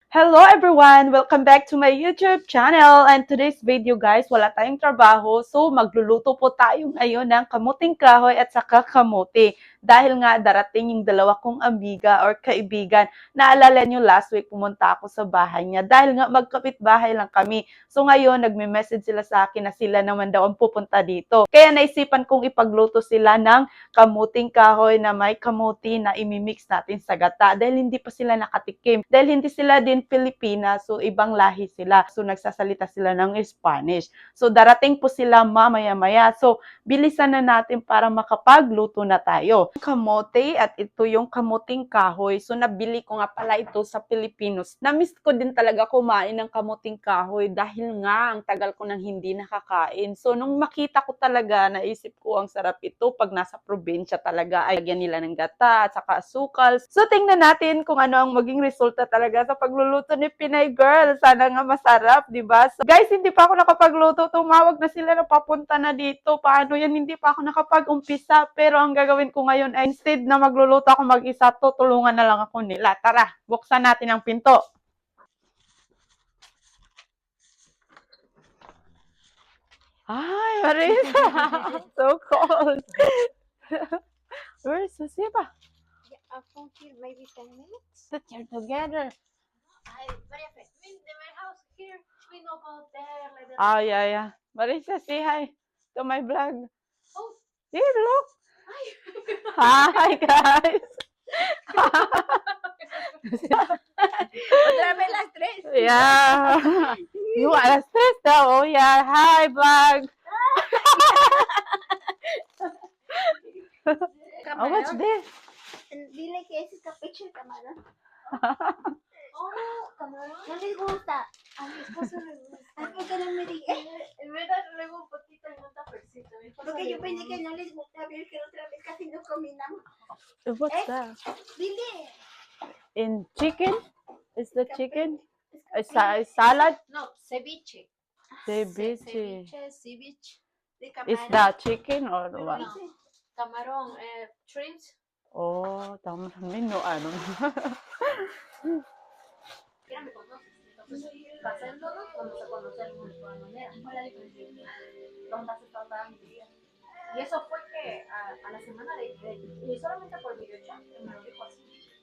Hello everyone! Welcome back to my YouTube channel. And today's video guys, wala tayong trabaho. So magluluto po tayo ngayon ng kamuting kahoy at saka kamote. Dahil nga darating yung dalawa kong amiga or kaibigan. Naalala nyo last week pumunta ako sa bahay niya. Dahil nga magkapit-bahay lang kami. So ngayon nagme-message sila sa akin na sila naman daw ang pupunta dito. Kaya naisipan kong ipagluto sila ng kamuting kahoy na may kamuti na imimix natin sa gata. Dahil hindi pa sila nakatikim. Dahil hindi sila din Pilipinas, so ibang lahi sila. So nagsasalita sila ng Spanish. So darating po sila mamaya-maya. So bilisan na natin para makapagluto na tayo. Kamote at ito yung kamuting kahoy. So nabili ko nga pala ito sa Pilipinos. Na-miss ko din talaga kumain ng kamuting kahoy dahil nga ang tagal ko nang hindi nakakain. So nung makita ko talaga, naisip ko ang sarap ito pag nasa probinsya talaga ay lagyan nila ng gata at saka asukal. So tingnan natin kung ano ang maging resulta talaga sa pagluluto ni Pinay Girl. Sana nga masarap, di ba? So, guys, hindi pa ako nakapagluto. Tumawag na sila na papunta na dito. Paano yan? Hindi pa ako nakapag-umpisa. Pero ang gagawin ko ngayon ay instead na magluluto ako mag-isa, tutulungan na lang ako nila. Tara, buksan natin ang pinto. Ay, Marisa! So cold. Where's Susiba? I phone here maybe 10 minutes. Sit here together. My house here, we know about there. Like that. Oh, yeah. Marisa, say hi to my vlog. Oh, Here, look. hi. Hi, guys. Otra vez las tres. Yeah. You are a sister. Oh, yeah. Hi, vlog. Oh, what's this? Dile que ese es capecho de camarón. Oh, camarón. No les gusta. A mi esposo le gusta. Ay, ¿por qué no me dije? En verdad, luego un poquito en un tapercito. Porque yo pensé que no les gusta ver que otra vez casi no combinamos. What's that? Dile. In chicken? Is the chicken? Salad? No, ceviche. Ceviche. Ceviche de camarón. Is that chicken or what? No. Camarón, shrimps. Oh, tama namin. No, ano. Mira, me conoces. Entonces, pasándolo, vamos a conocer de buena manera. ¿Cuál es la diferencia? ¿Dónde se trata mi vida? Y eso fue que a la semana y solamente por videochat, me lo dijo así.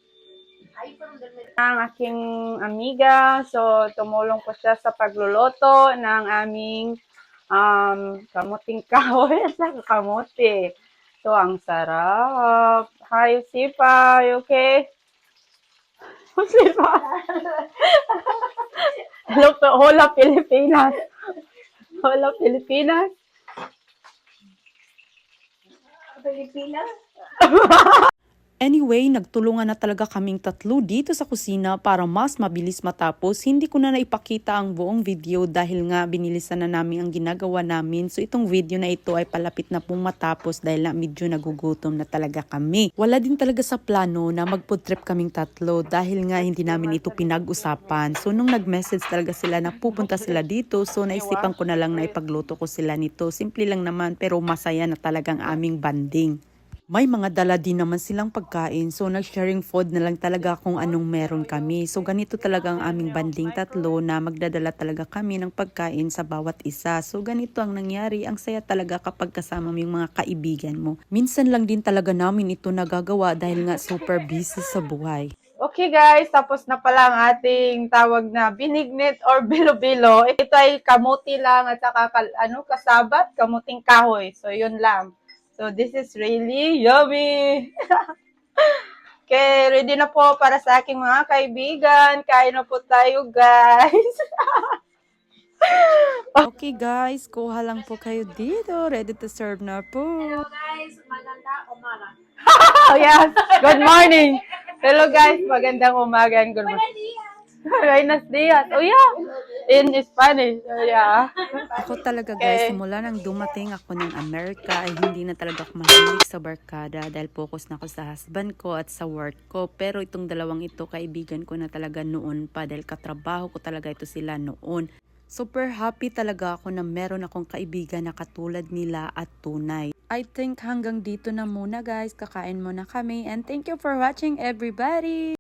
Ahí fue donde él me dijo. Ang aking amiga, so tumulong po siya sa pagluluto ng aming kamuting kahoy at saka kamote. So, ang sarap. Hi, Sipa. You okay? Sipa. Hello, hola, Pilipinas. Hola, Pilipinas. Pilipinas. Anyway, nagtulungan na talaga kaming tatlo dito sa kusina para mas mabilis matapos. Hindi ko na naipakita ang buong video dahil nga binilisan na namin ang ginagawa namin. So itong video na ito ay palapit na pong matapos dahil na medyo nagugutom na talaga kami. Wala din talaga sa plano na mag-food trip kaming tatlo dahil nga hindi namin ito pinag-usapan. So nung nag-message talaga sila na pupunta sila dito, so naisipan ko na lang na ipagluto ko sila nito. Simple lang naman pero masaya na talagang aming banding. May mga dala din naman silang pagkain, so nag-sharing food na lang talaga kung anong meron kami. So ganito talaga ang aming banding tatlo na magdadala talaga kami ng pagkain sa bawat isa. So ganito ang nangyari, ang saya talaga kapag kasama mo yung mga kaibigan mo. Minsan lang din talaga namin ito nagagawa dahil nga super busy sa buhay. Okay guys, tapos na pala ang ating tawag na binignit or bilo-bilo. Ito ay kamuti lang at saka kasabat, kamuting kahoy. So yun lang. So this is really yummy. Okay, ready na po para sa aking mga kaibigan. Kain na po tayo guys. Okay guys, kuha lang po kayo dito. Ready to serve na po. Hello guys, maganda umaga. Oh yes, good morning. Hello guys, magandang umaga and good morning. Buenos dias. Oh yeah, in Spanish. Oh yeah. Ako talaga guys, simula nang dumating ako ng Amerika ay hindi na talaga ako mahilig sa barkada dahil focus na ako sa husband ko at sa work ko. Pero itong dalawang ito, kaibigan ko na talaga noon pa dahil katrabaho ko talaga ito sila noon. Super happy talaga ako na meron akong kaibigan na katulad nila at tunay. I think hanggang dito na muna guys, kakain muna kami and thank you for watching everybody!